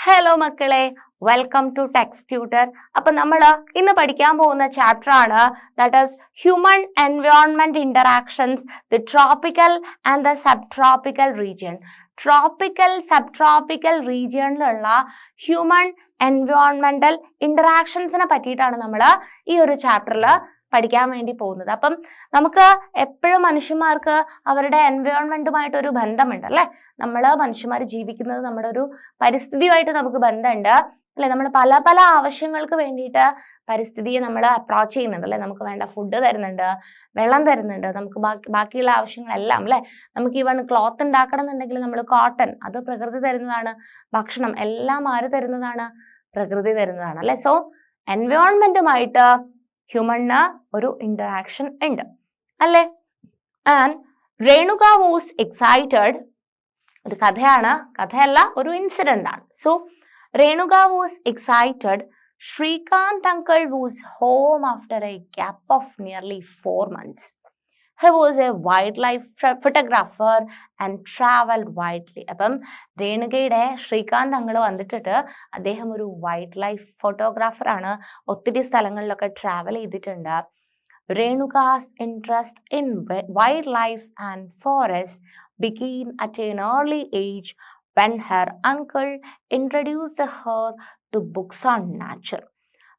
Hello മക്കളെ, welcome to text tutor. അപ്പൊ നമ്മൾ ഇന്ന് പഠിക്കാൻ പോകുന്ന ചാപ്റ്റർ ആണ് that is human environment interactions, the tropical and the subtropical region. Tropical subtropical റീജിയണിലുള്ള ഹ്യൂമൻ എൻവയോൺമെന്റൽ ഇന്ററാക്ഷൻസിനെ പറ്റിയിട്ടാണ് നമ്മൾ ഈ ഒരു ചാപ്റ്ററിൽ പഠിക്കാൻ വേണ്ടി പോകുന്നത്. അപ്പം നമുക്ക് എപ്പോഴും മനുഷ്യന്മാർക്ക് അവരുടെ എൻവയോൺമെന്റുമായിട്ട് ഒരു ബന്ധമുണ്ട് അല്ലെ. നമ്മൾ മനുഷ്യന്മാർ ജീവിക്കുന്നത് നമ്മുടെ ഒരു പരിസ്ഥിതിയുമായിട്ട് നമുക്ക് ബന്ധമുണ്ട് അല്ലെ. നമ്മൾ പല പല ആവശ്യങ്ങൾക്ക് വേണ്ടിയിട്ട് പരിസ്ഥിതിയെ നമ്മൾ അപ്രോച്ച് ചെയ്യുന്നുണ്ട് അല്ലെ. നമുക്ക് വേണ്ട ഫുഡ് തരുന്നുണ്ട്, വെള്ളം തരുന്നുണ്ട്, നമുക്ക് ബാക്കിയുള്ള ആവശ്യങ്ങളെല്ലാം അല്ലെ. നമുക്ക് ഈവൺ ക്ലോത്ത് ഉണ്ടാക്കണം എന്നുണ്ടെങ്കിൽ നമ്മൾ കോട്ടൺ, അത് പ്രകൃതി തരുന്നതാണ്. ഭക്ഷണം എല്ലാം ആര് തരുന്നതാണ്? പ്രകൃതി തരുന്നതാണ് അല്ലെ. സോ എൻവയോൺമെന്റുമായിട്ട് ഹ്യൂമണിന് ഒരു ഇന്ററാക്ഷൻ ഉണ്ട് അല്ലെ. And Renuka was excited. ഒരു കഥയാണ്, കഥയല്ല, ഒരു ഇൻസിഡന്റ് ആണ്. So Renuka was excited. Srikanth uncle was home after a gap of nearly 4 months. He was a wildlife photographer and traveled widely. അപ്പം രേണുകയുടെ ശ്രീകാന്ത് അങ്കിള് വന്നിട്ട് അദ്ദേഹം ഒരു വൈൽഡ് ലൈഫ് ഫോട്ടോഗ്രാഫർ ആണ്. ഒത്തിരി സ്ഥലങ്ങളിലൊക്കെ ട്രാവൽ ചെയ്തിട്ടുണ്ട്. Renuka's interest in wildlife and forest began at an early age when her uncle introduced her to books on nature.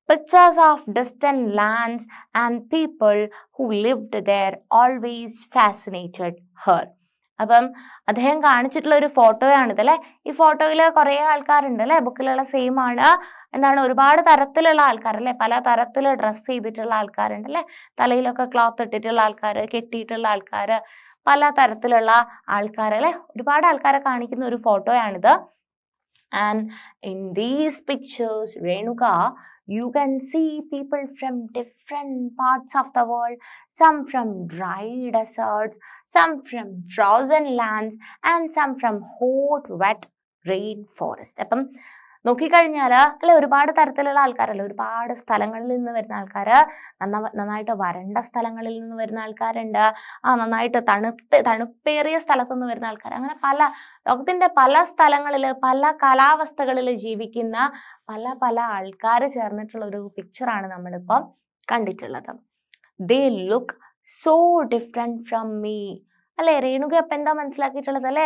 Pictures of distant lands and people who lived there always fascinated her. അപ്പം അദ്ദേഹം കാണിച്ചിട്ടുള്ള ഒരു ഫോട്ടോയാണിത് അല്ലെ. ഈ ഫോട്ടോയിൽ കുറെ ആൾക്കാരുണ്ട് അല്ലെ. ബുക്കിലുള്ള സെയിം ആണ്. എന്താണ്, ഒരുപാട് തരത്തിലുള്ള ആൾക്കാർ അല്ലെ. പല തരത്തിൽ ഡ്രസ്സ് ചെയ്തിട്ടുള്ള ആൾക്കാരുണ്ട് അല്ലെ. തലയിലൊക്കെ ക്ലോത്ത് ഇട്ടിട്ടുള്ള ആൾക്കാർ, കെട്ടിയിട്ടുള്ള ആൾക്കാർ, പല തരത്തിലുള്ള ആൾക്കാർ അല്ലെ. ഒരുപാട് ആൾക്കാരെ കാണിക്കുന്ന ഒരു ഫോട്ടോയാണിത്. And in these pictures, Renuka, you can see people from different parts of the world, some from dry deserts, some from frozen lands, and some from hot, wet rainforest. അപ്പം നോക്കിക്കഴിഞ്ഞാൽ അല്ലെ, ഒരുപാട് തരത്തിലുള്ള ആൾക്കാരല്ലേ. ഒരുപാട് സ്ഥലങ്ങളിൽ നിന്ന് വരുന്ന ആൾക്കാർ, നന്നായിട്ട് വരണ്ട സ്ഥലങ്ങളിൽ നിന്ന് വരുന്ന ആൾക്കാരുണ്ട്, നന്നായിട്ട് തണുപ്പേറിയ സ്ഥലത്തുനിന്ന് വരുന്ന ആൾക്കാർ, അങ്ങനെ പല ലോകത്തിന്റെ പല സ്ഥലങ്ങളിൽ പല കാലാവസ്ഥകളിൽ ജീവിക്കുന്ന പല പല ആൾക്കാർ ചേർന്നിട്ടുള്ള ഒരു പിക്ചറാണ് നമ്മളിപ്പം കണ്ടിട്ടുള്ളത്. They look so different from me അല്ലെ. രേണുക അപ്പം എന്താ മനസ്സിലാക്കിയിട്ടുള്ളത് അല്ലെ.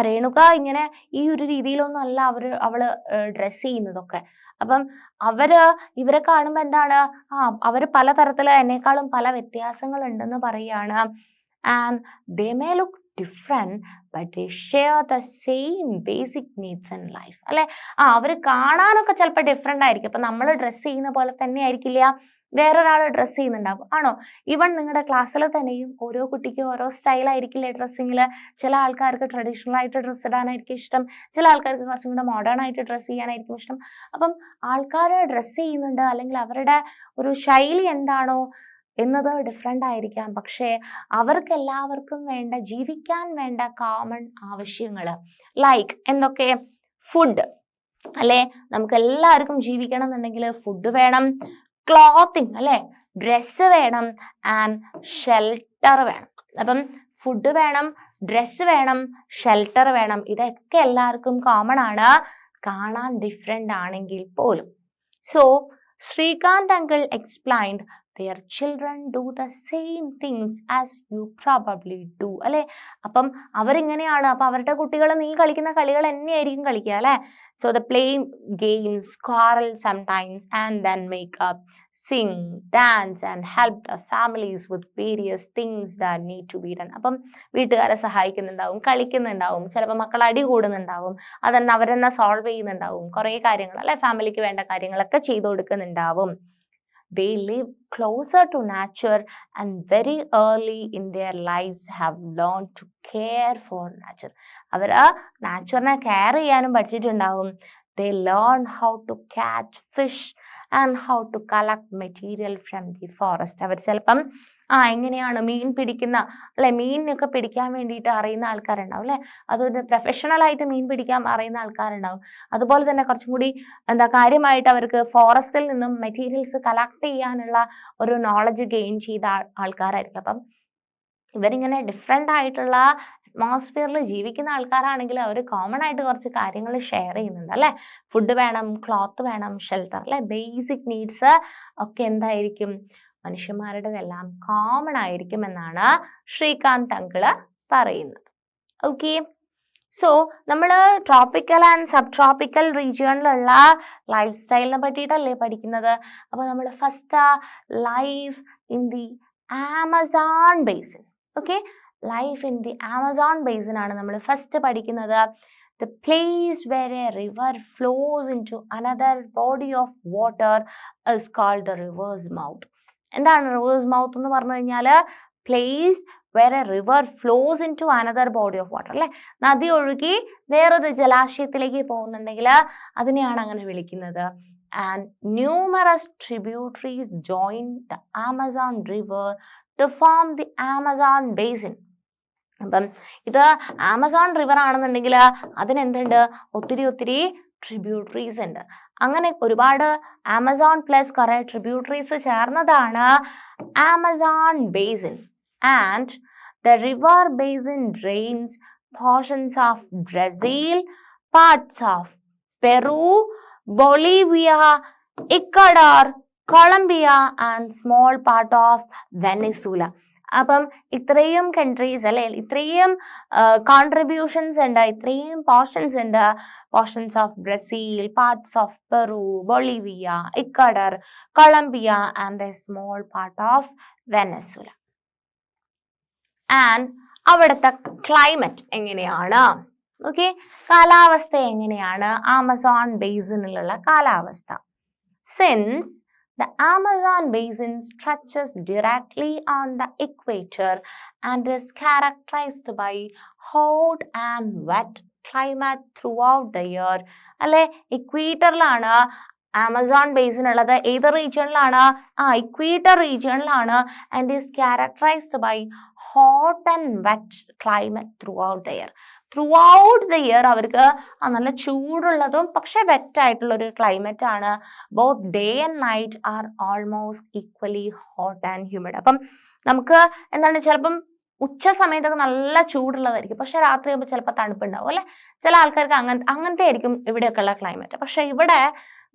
രേണുക ഇങ്ങനെ ഈ ഒരു രീതിയിലൊന്നും അല്ല അവള് ഡ്രസ് ചെയ്യുന്നതൊക്കെ. അപ്പം ഇവരെ കാണുമ്പോൾ എന്താണ്, അവര് പലതരത്തില് എന്നെക്കാളും പല വ്യത്യാസങ്ങൾ ഉണ്ടെന്ന് പറയാണ്. And they may look different but they share the same basic needs in life അല്ലെ. അവര് കാണാനൊക്കെ ചിലപ്പോൾ ഡിഫറെന്റ് ആയിരിക്കും. അപ്പൊ നമ്മൾ ഡ്രസ് ചെയ്യുന്ന പോലെ തന്നെ ആയിരിക്കില്ല വേറൊരാൾ ഡ്രസ്സ് ചെയ്യുന്നുണ്ടാവും, ആണോ? ഈവൺ നിങ്ങളുടെ ക്ലാസ്സിൽ തന്നെയും ഓരോ കുട്ടിക്കും ഓരോ സ്റ്റൈലായിരിക്കില്ലേ ഡ്രസ്സിങ്ങിൽ. ചില ആൾക്കാർക്ക് ട്രഡീഷണൽ ആയിട്ട് ഡ്രസ്സ് ഇടാനായിരിക്കും ഇഷ്ടം, ചില ആൾക്കാർക്ക് കുറച്ചും കൂടെ മോഡേൺ ആയിട്ട് ഡ്രസ്സ് ചെയ്യാനായിരിക്കും ഇഷ്ടം. അപ്പം ആൾക്കാർ ഡ്രസ്സ് ചെയ്യുന്നുണ്ട് അല്ലെങ്കിൽ അവരുടെ ഒരു ശൈലി എന്താണോ എന്നത് ഡിഫറെൻ്റ് ആയിരിക്കാം. പക്ഷേ അവർക്കെല്ലാവർക്കും വേണ്ട, ജീവിക്കാൻ വേണ്ട കോമൺ ആവശ്യങ്ങൾ ലൈക്ക് എന്തൊക്കെ? ഫുഡ് അല്ലെ. നമുക്ക് എല്ലാവർക്കും ജീവിക്കണം എന്നുണ്ടെങ്കിൽ ഫുഡ് വേണം, ക്ലോത്തിങ് അല്ലെ, ഡ്രസ്സ് വേണം, ആൻഡ് ഷെൽട്ടർ വേണം. അപ്പം ഫുഡ് വേണം, ഡ്രസ്സ് വേണം, ഷെൽട്ടർ വേണം. ഇതൊക്കെ എല്ലാവർക്കും കോമൺ ആണ്, കാണാൻ ഡിഫറെൻ്റ് ആണെങ്കിൽ പോലും. So Srikanth uncle explained their children do the same things as you probably do അല്ലെ. അപ്പം അവരിങ്ങനെയാണ്. അപ്പൊ അവരുടെ കുട്ടികൾ നീ കളിക്കുന്ന കളികൾ തന്നെയായിരിക്കും കളിക്കുക അല്ലെ. So they play games, quarrel sometimes, and then make up, sing, dance, and help the families with various things that need to be done. അപ്പം വീട്ടുകാരെ സഹായിക്കുന്നുണ്ടാവും, കളിക്കുന്നുണ്ടാവും, ചിലപ്പോൾ മക്കൾ അടി കൂടുന്നുണ്ടാവും, അതന്നെ അവരെന്നെ സോൾവ് ചെയ്യുന്നുണ്ടാവും, കുറേ കാര്യങ്ങൾ അല്ലെ, ഫാമിലിക്ക് വേണ്ട കാര്യങ്ങളൊക്കെ ചെയ്തു കൊടുക്കുന്നുണ്ടാവും. They live closer to nature and very early in their lives have learned to care for nature. അവർ നാച്ചുറിനെ കെയർ ചെയ്യാനും പഠിച്ചിട്ടുണ്ടാവും. They learn how to catch fish and how to collect material from the forest. അവർ ചിലപ്പം എങ്ങനെയാണ് മീൻ പിടിക്കുന്ന അല്ലെ, മീനൊക്കെ പിടിക്കാൻ വേണ്ടിയിട്ട് അറിയുന്ന ആൾക്കാരുണ്ടാവും അല്ലെ. അതൊരു പ്രൊഫഷണലായിട്ട് മീൻ പിടിക്കാൻ അറിയുന്ന ആൾക്കാരുണ്ടാവും. അതുപോലെ തന്നെ കുറച്ചും കൂടി കാര്യമായിട്ട് അവർക്ക് ഫോറസ്റ്റിൽ നിന്നും മെറ്റീരിയൽസ് കളക്ട് ചെയ്യാനുള്ള ഒരു നോളജ് ഗെയിൻ ചെയ്ത ആൾക്കാരായിരിക്കും. അപ്പം ഇവരിങ്ങനെ ഡിഫറെൻ്റ് ആയിട്ടുള്ള അറ്റ്മോസ്ഫിയറിൽ ജീവിക്കുന്ന ആൾക്കാരാണെങ്കിൽ അവർ കോമൺ ആയിട്ട് കുറച്ച് കാര്യങ്ങൾ ഷെയർ ചെയ്യുന്നുണ്ട് അല്ലെ. ഫുഡ് വേണം, ക്ലോത്ത് വേണം, ഷെൽട്ടർ അല്ലെ, ബേസിക് നീഡ്സ് ഒക്കെ എന്തായിരിക്കും, മനുഷ്യന്മാരുടെതെല്ലാം കോമൺ ആയിരിക്കും എന്നാണ് ശ്രീകാന്ത് അങ്കിള് പറയുന്നത്. ഓക്കെ, സോ നമ്മൾ ട്രോപ്പിക്കൽ ആൻഡ് സബ് ട്രോപ്പിക്കൽ റീജിയണിലുള്ള ലൈഫ് സ്റ്റൈലിനെ പറ്റിയിട്ടല്ലേ പഠിക്കുന്നത്. അപ്പോൾ നമ്മൾ first life in the Amazon basin. Okay, life in the Amazon basin ആണ് നമ്മൾ ഫസ്റ്റ് പഠിക്കുന്നത്. The place where a river flows into another body of water is called the river's mouth. എന്താണ് റിവേഴ്സ് മൗത്ത് എന്ന് പറഞ്ഞു കഴിഞ്ഞാൽ place where a river flows into another body of water അല്ലെ. നദി ഒഴുകി വേറൊരു ജലാശയത്തിലേക്ക് പോകുന്നുണ്ടെങ്കിൽ അതിനെയാണ് അങ്ങനെ വിളിക്കുന്നത്. And numerous tributaries join the Amazon river to form the Amazon basin. അപ്പം ഇത് ആമസോൺ റിവർ ആണെന്നുണ്ടെങ്കിൽ അതിനെന്തുണ്ട്, ഒത്തിരി ട്രിബ്യൂട്ടറീസ് ഉണ്ട്. അങ്ങനെ ഒരുപാട് ആമസോൺ പ്ലസ് കുറെ ട്രിബ്യൂട്ടറീസ് ചേർന്നതാണ് Amazon basin. And the river basin drains portions of Brazil, parts of Peru, Bolivia, Ecuador, Colombia and small part of Venezuela. അപ്പം ഇത്രയും കൺട്രീസ് അല്ലെ, ഇത്രയും കോൺട്രിബ്യൂഷൻസ് ഉണ്ട്, ഇത്രയും പോർഷൻസ് ഉണ്ട്. Portions of Brazil, parts of Peru, Bolivia, Ecuador, Colombia and a small part of Venezuela. And അവിടുത്തെ climate എങ്ങനെയാണ്, okay, കാലാവസ്ഥ എങ്ങനെയാണ്, ആമസോൺ ബേസിനിലുള്ള കാലാവസ്ഥ. Since the Amazon basin stretches directly on the equator and is characterized by hot and wet climate throughout the year. അല്ലെ, ഇക്വേറ്ററിലാണ് Amazon basin ഉള്ളത്. ഏത് റീജിയണിലാണ്? ഇക്വേറ്റർ റീജിയണിലാണ്. And is characterised by hot and wet climate throughout the year. Throughout the year അവർക്ക് നല്ല ചൂടുള്ളതും പക്ഷെ wet ആയിട്ടുള്ള ഒരു ക്ലൈമറ്റ് ആണ്. Both day and night are almost equally hot and humid. അപ്പം നമുക്ക് എന്താണ്, ചിലപ്പം ഉച്ച സമയത്തൊക്കെ നല്ല ചൂടുള്ളതായിരിക്കും, പക്ഷെ രാത്രി ആകുമ്പോൾ ചിലപ്പോൾ തണുപ്പുണ്ടാവും അല്ലെ. ചില ആൾക്കാർക്ക് അങ്ങനത്തെ ആയിരിക്കും ഇവിടെയൊക്കെയുള്ള ക്ലൈമറ്റ്. പക്ഷെ ഇവിടെ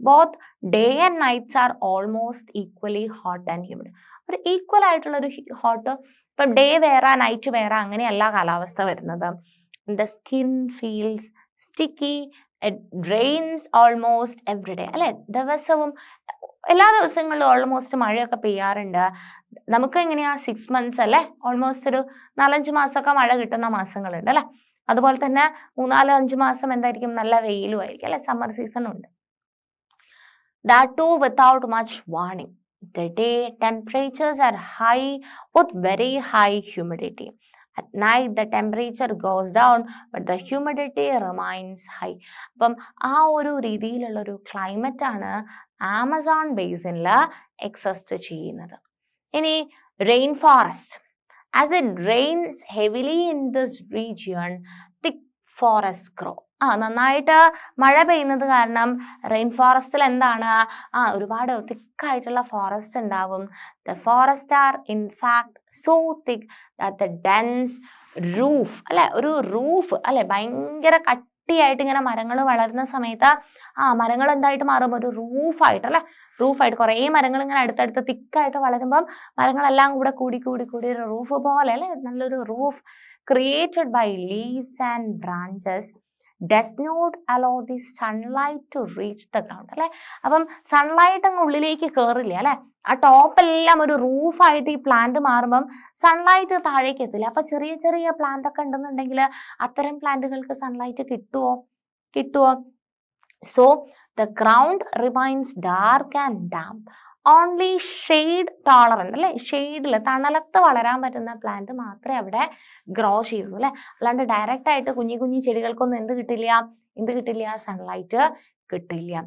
both day and nights are almost equally hot and humid. ഒരു ഈക്വൽ ആയിട്ടുള്ള ഒരു ഹോട്ട്, ഇപ്പം ഡേ വേറെ നൈറ്റ് വേറെ അങ്ങനെയല്ല കാലാവസ്ഥ വരുന്നത്. The skin feels sticky, it rains almost every day അല്ലെ. എല്ലാ ദിവസങ്ങളിലും ഓൾമോസ്റ്റ് മഴയൊക്കെ പെയ്യാറുണ്ട്. നമുക്ക് എങ്ങനെയാ 6 months അല്ലെ, ഓൾമോസ്റ്റ് ഒരു 4-5 മാസമൊക്കെ മഴ കിട്ടുന്ന മാസങ്ങളുണ്ട് അല്ലെ. അതുപോലെ തന്നെ 3-4-5 മാസം എന്തായിരിക്കും, നല്ല വെയിലും ആയിരിക്കും അല്ലെ, സമ്മർ സീസൺ ഉണ്ട്. That too without much warning. The day temperatures are high with very high humidity. At night the temperature goes down but the humidity remains high. അപ്പം ആ ഒരു രീതിയിലുള്ള ഒരു ക്ലൈമറ്റ് ആണ് ആമസോൺ ബേസിനിൽ എക്സിസ്റ്റ് ചെയ്യുന്നത്. ഇനി rain forest. As it rains heavily in this region, thick forests grow. നന്നായിട്ട് മഴ പെയ്യുന്നത് കാരണം റെയിൻ ഫോറസ്റ്റിൽ എന്താണ്, ഒരുപാട് തിക്കായിട്ടുള്ള ഫോറസ്റ്റ് ഉണ്ടാവും. The forest are in fact so thick that the dense roof അല്ലെ, ഒരു റൂഫ് അല്ലെ, ഭയങ്കര കട്ടിയായിട്ട് ഇങ്ങനെ മരങ്ങൾ വളരുന്ന സമയത്ത് മരങ്ങൾ എന്തായിട്ട് മാറും, ഒരു റൂഫായിട്ട് അല്ലെ, റൂഫായിട്ട് കുറേ മരങ്ങൾ ഇങ്ങനെ അടുത്തടുത്ത് തിക്കായിട്ട് വളരുമ്പം മരങ്ങളെല്ലാം കൂടെ കൂടി ഒരു റൂഫ് പോലെ അല്ലെ, നല്ലൊരു roof created by leaves and branches does not allow the sunlight to reach the ground അല്ലെ. അപ്പം സൺലൈറ്റ് അങ്ങ് ഉള്ളിലേക്ക് കയറില്ല അല്ലെ. ആ ടോപ്പെല്ലാം ഒരു റൂഫായിട്ട് ഈ പ്ലാന്റ് മാറുമ്പം സൺലൈറ്റ് താഴേക്ക് എത്തില്ല. അപ്പൊ ചെറിയ പ്ലാന്റ് ഒക്കെ ഉണ്ടെന്നുണ്ടെങ്കിൽ അത്തരം പ്ലാന്റുകൾക്ക് സൺലൈറ്റ് കിട്ടുമോ? So the ground remains dark and damp. Only shade tolerant അല്ലെ, ഷെയ്ഡിൽ തണലത്ത് വളരാൻ പറ്റുന്ന പ്ലാന്റ് മാത്രമേ അവിടെ ഗ്രോ ചെയ്യുള്ളൂ അല്ലെ. അല്ലാണ്ട് ഡയറക്റ്റ് ആയിട്ട് കുഞ്ഞി ചെടികൾക്കൊന്നും എന്ത് കിട്ടില്ല, സൺലൈറ്റ് കിട്ടില്ല.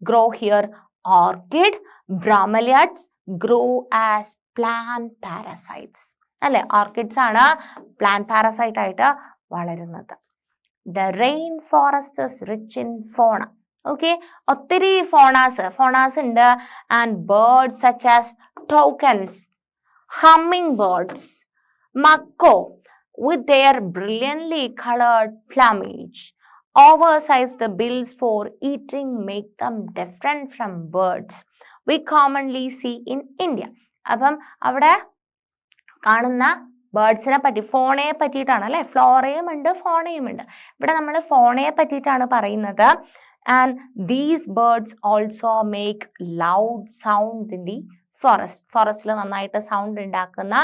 Grow here orchid, bromeliads grow as plant parasites അല്ലെ. ഓർക്കിഡ്സ് ആണ് പ്ലാന്റ് പാരസൈറ്റ് ആയിട്ട് വളരുന്നത്. The rainforest is rich in fauna. Okay, ഒത്തിരി ഫോണാസ് ഉണ്ട്. And birds such as toucans, hummingbirds, macaw, with their brilliantly colored plumage. Oversized bills for eating make them different from birds we commonly see in India. അപ്പം അവിടെ കാണുന്ന ബേർഡ്സിനെ പറ്റി, ഫോണയെ പറ്റിയിട്ടാണ് അല്ലെ. ഫ്ലോറയും ഉണ്ട് ഫോണയും ഉണ്ട്. ഇവിടെ നമ്മൾ ഫോണയെ പറ്റിയിട്ടാണ് പറയുന്നത്. And these birds also make loud sound in the ഫോറസ്റ്റിൽ നന്നായിട്ട് സൗണ്ട് ഉണ്ടാക്കുന്ന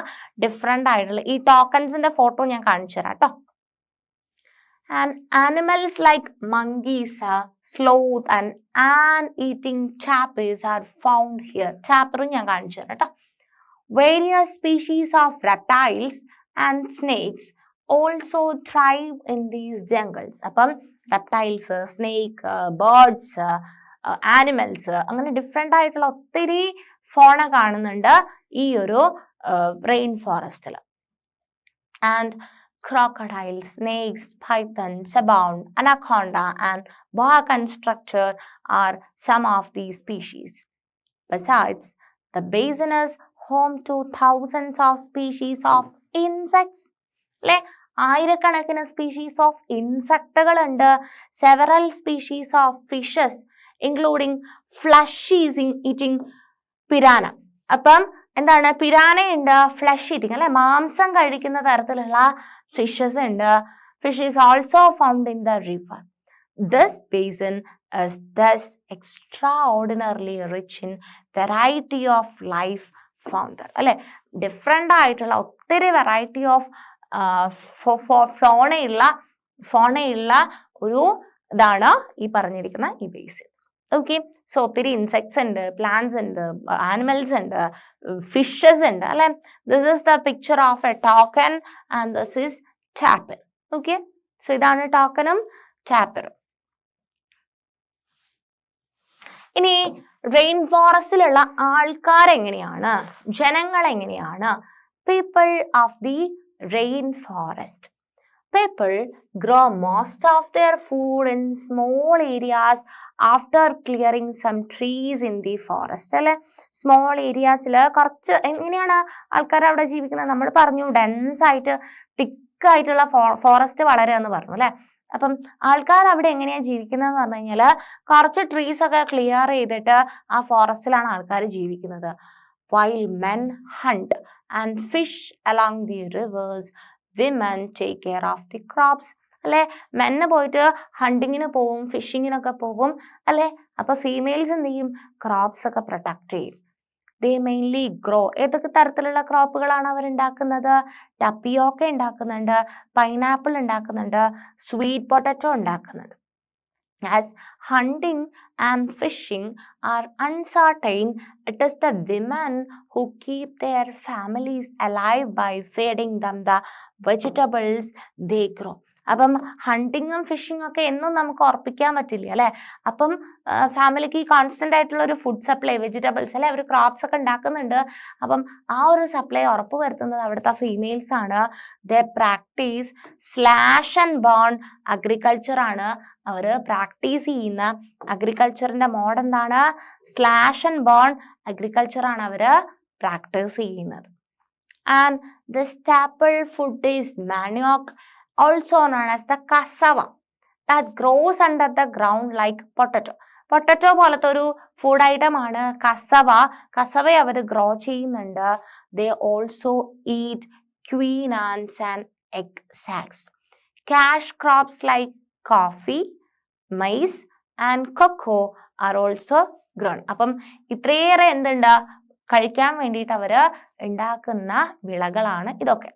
ഡിഫറെൻ്റ് ആയിട്ടുള്ള ഈ ടോക്കൺസിന്റെ ഫോട്ടോ ഞാൻ കാണിച്ചു തരാം കേട്ടോ. And animals like monkeys, sloth and ant-eating tapirs are found here. ടാപ്പറും ഞാൻ കാണിച്ചു തരാം കേട്ടോ. Various species of reptiles and snakes also thrive in these jungles. അപ്പം reptiles, snake, birds, animals അങ്ങനെ ഡിഫറെൻ്റ് ആയിട്ടുള്ള ഒത്തിരി ഫോണ കാണുന്നുണ്ട് ഈ ഒരു റെയിൻ ഫോറസ്റ്റിൽ. And crocodiles, snakes, pythons abound. Anaconda and boa constrictor are some of these species. Besides, the basin is home to thousands of species of insects. അല്ലെ, ആയിരക്കണക്കിന് സ്പീഷീസ് ഓഫ് ഇൻസെക്റ്റുകളുണ്ട്. Several species of fishes including flesh eating piranha. അപ്പം എന്താണ്, പിരാനയുണ്ട്, flush eating അല്ലെ, മാംസം കഴിക്കുന്ന തരത്തിലുള്ള fishes ഉണ്ട്. Fish is also found in the river. This basin is thus extraordinarily rich in variety of life found. അല്ലെ, different ആയിട്ടുള്ള ഒത്തിരി വെറൈറ്റി ഓഫ് ഫോണയുള്ള ഒരു ഇതാണ് ഈ പറഞ്ഞിരിക്കുന്ന ഈ ബേസിൻ. ഓക്കെ, സോ ഒത്തിരി ഇൻസെക്ട്സ് ഉണ്ട്, പ്ലാന്റ്സ് ഉണ്ട്, ആനിമൽസ് ഉണ്ട്, ഫിഷസ് ഉണ്ട് അല്ലെ. This is the picture of a toucan and this is tapir. Okay, so ഇതാണ് ടോക്കനും ടാപ്പിറും. ഇനി റെയിൻ ഫോറസ്റ്റിലുള്ള ആൾക്കാരെങ്ങനെയാണ്, ജനങ്ങൾ എങ്ങനെയാണ്? People of the rainforest. People grow most of their food in small areas after clearing some trees in the forest. അല്ലെ, സ്മോൾ ഏരിയാസിൽ കുറച്ച് എങ്ങനെയാണ് ആൾക്കാർ അവിടെ ജീവിക്കുന്നത്? നമ്മൾ പറഞ്ഞു ഡെൻസ് ആയിട്ട് തിക്കായിട്ടുള്ള ഫോറസ്റ്റ് വളരുകയെന്ന് പറഞ്ഞു അല്ലെ. അപ്പം ആൾക്കാർ അവിടെ എങ്ങനെയാണ് ജീവിക്കുന്നതെന്ന് പറഞ്ഞു കഴിഞ്ഞാൽ കുറച്ച് ട്രീസ് ഒക്കെ ക്ലിയർ ചെയ്തിട്ട് ആ ഫോറസ്റ്റിലാണ് ആൾക്കാർ ജീവിക്കുന്നത്. While men hunt and fish along the rivers, women take care of the crops. അല്ലെ, മെന്ന് പോയിട്ട് ഹണ്ടിങ്ങിന് പോവും, ഫിഷിങ്ങിനൊക്കെ പോകും അല്ലെ. അപ്പൊ ഫീമെയിൽസ് എന്ത് ചെയ്യും? ക്രോപ്സ് ഒക്കെ പ്രൊട്ടക്ട് ചെയ്യും. ദേ മെയിൻലി ഗ്രോ. ഏതൊക്കെ തരത്തിലുള്ള ക്രോപ്പുകളാണ് അവർ ഉണ്ടാക്കുന്നത്? ടപ്പിയോക്ക ഉണ്ടാക്കുന്നുണ്ട്, പൈനാപ്പിൾ ഉണ്ടാക്കുന്നുണ്ട്, സ്വീറ്റ് പൊട്ടറ്റോ ഉണ്ടാക്കുന്നുണ്ട്. As hunting and fishing are uncertain, it is the women who keep their families alive by feeding them the vegetables they grow. അപ്പം ഹണ്ടിങ്ങും ഫിഷിങ്ങും ഒക്കെ എന്നും നമുക്ക് ഉറപ്പിക്കാൻ പറ്റില്ല അല്ലെ. അപ്പം ഫാമിലിക്ക് കോൺസ്റ്റന്റ് ആയിട്ടുള്ള ഒരു ഫുഡ് സപ്ലൈ, വെജിറ്റബിൾസ് അല്ലെ, അവർ ക്രോപ്സ് ഒക്കെ ഉണ്ടാക്കുന്നുണ്ട്. അപ്പം ആ ഒരു സപ്ലൈ ഉറപ്പ് വരുത്തുന്നത് അവിടുത്തെ ഫീമെയിൽസ് ആണ്. They practise slash and burn agriculture ആണ് അവർ പ്രാക്ടീസ് ചെയ്യുന്ന. അഗ്രികൾച്ചറിന്റെ മോഡ് എന്താണ്? സ്ലാഷ് ആൻഡ് ബേൺ അഗ്രികൾച്ചർ ആണ് അവർ പ്രാക്ടീസ് ചെയ്യുന്നത്. And the staple food is manioc, also known as the cassava, that grows under the ground like potato. Potato പോലത്തെ ഒരു ഫുഡ് ഐറ്റം ആണ് കസവ. കസവയെ അവർ ഗ്രോ ചെയ്യുന്നുണ്ട്. They also eat queen ants and egg sacs. Cash crops like coffee, maize and cocoa are also grown. അപ്പം ഇത്രയേറെ എന്തുണ്ട്, കഴിക്കാൻ വേണ്ടിയിട്ട് അവർ ഉണ്ടാക്കുന്ന വിളകളാണ് ഇതൊക്കെ.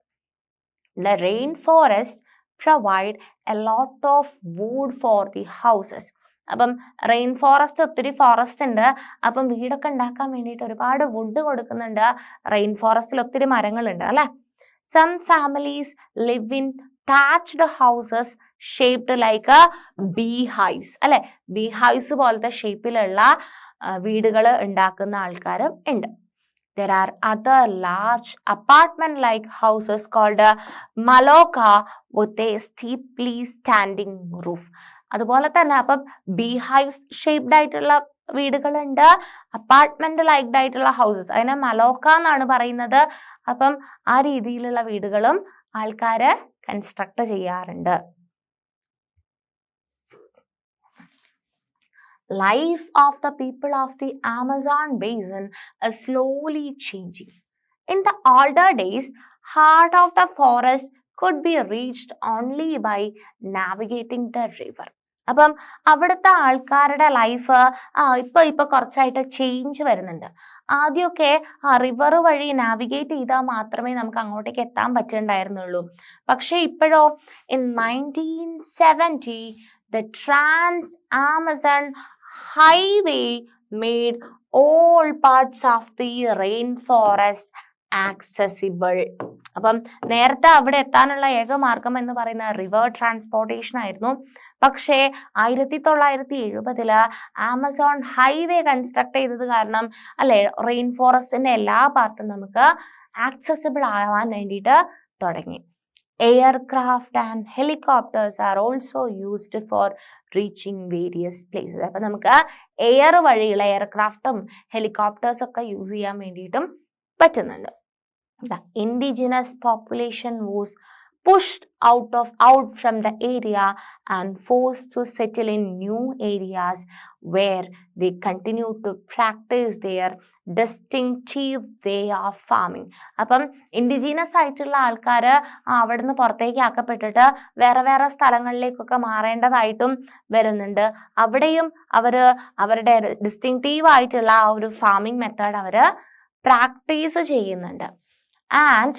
The rainforest provide a lot of wood for the houses. അപ്പം റെയിൻ ഫോറസ്റ്റ് ഒത്തിരി ഫോറസ്റ്റ് ഉണ്ട്. അപ്പം വീടൊക്കെ ഉണ്ടാക്കാൻ വേണ്ടിയിട്ട് ഒരുപാട് വുഡ് കൊടുക്കുന്നുണ്ട്. റെയിൻ ഫോറസ്റ്റിൽ ഒത്തിരി മരങ്ങളുണ്ട് അല്ലെ. Some families live in thatched houses shaped like a beehives. അല്ലെ, beehives പോലത്തെ ഷേപ്പിലുള്ള വീടുകൾ ഉണ്ടാക്കുന്ന ആൾക്കാരും ഉണ്ട്. There are other large apartment-like houses called maloka with a steeply standing roof. അതുപോലെ തന്നെ അപ്പം ബീഹൈവ്സ് ഷേപ്ഡ് ആയിട്ടുള്ള വീടുകളുണ്ട്, അപ്പാർട്ട്മെന്റ് ലൈക്ഡ് ആയിട്ടുള്ള ഹൗസസ്, അതിനെ മലോക്ക എന്നാണ് പറയുന്നത്. അപ്പം ആ രീതിയിലുള്ള വീടുകളും ആൾക്കാര് കൺസ്ട്രക്ട് ചെയ്യാറുണ്ട്. Life of the people of the Amazon basin is slowly changing. In the older days, heart of the forest could be reached only by navigating the river. അപ്പം അവിടുത്തെ ആൾക്കാരുടെ ലൈഫ് ഇപ്പൊ കുറച്ചായിട്ട് ചേഞ്ച് വരുന്നുണ്ട്. ആദ്യമൊക്കെ റിവർ വഴി navigate ചെയ്താൽ മാത്രമേ നമുക്ക് അങ്ങോട്ടേക്ക് എത്താൻ പറ്റുന്നുണ്ടായിരുന്നുള്ളൂ. പക്ഷെ ഇപ്പോഴോ in 1970 the Trans-Amazon Highway made all parts of the rainforest accessible. അപ്പം നേരത്തെ അവിടെ എത്താനുള്ള ഏക മാർഗം എന്ന് പറയുന്ന റിവർ ട്രാൻസ്പോർട്ടേഷൻ ആയിരുന്നു. പക്ഷേ 1970 ആമസോൺ ഹൈവേ കൺസ്ട്രക്ട് ചെയ്തത് കാരണം അല്ലെ റെയിൻ ഫോറസ്റ്റിന്റെ എല്ലാ പാർട്ടും നമുക്ക് ആക്സസിബിൾ ആവാൻ വേണ്ടിയിട്ട് തുടങ്ങി. Aircraft and helicopters are also used for reaching various places. അപ്പം നമുക്ക് എയർ വഴിയുള്ള എയർക്രാഫ്റ്റും ഹെലികോപ്റ്റേഴ്സ് ഒക്കെ യൂസ് ചെയ്യാൻ വേണ്ടിയിട്ടും പറ്റുന്നുണ്ട്. The indigenous population was pushed out from the area and forced to settle in new areas where they continue to practice their distinctive way of farming. അപ്പം indigenous ആയിട്ടുള്ള ആൾക്കാർ അവിടുന്ന് പുറത്തേക്ക് ആക്കപ്പെട്ടിട്ട് വേറെ വേറെ സ്ഥലങ്ങളിലേക്കൊക്കെ മാറേണ്ടതായിട്ടും വരുന്നുണ്ട്. അവിടെയും അവരുടെ ഡിസ്റ്റിങ്റ്റീവ് ആയിട്ടുള്ള ആ ഒരു ഫാമിംഗ് മെത്തേഡ് അവർ പ്രാക്ടീസ് ചെയ്യുന്നുണ്ട്. And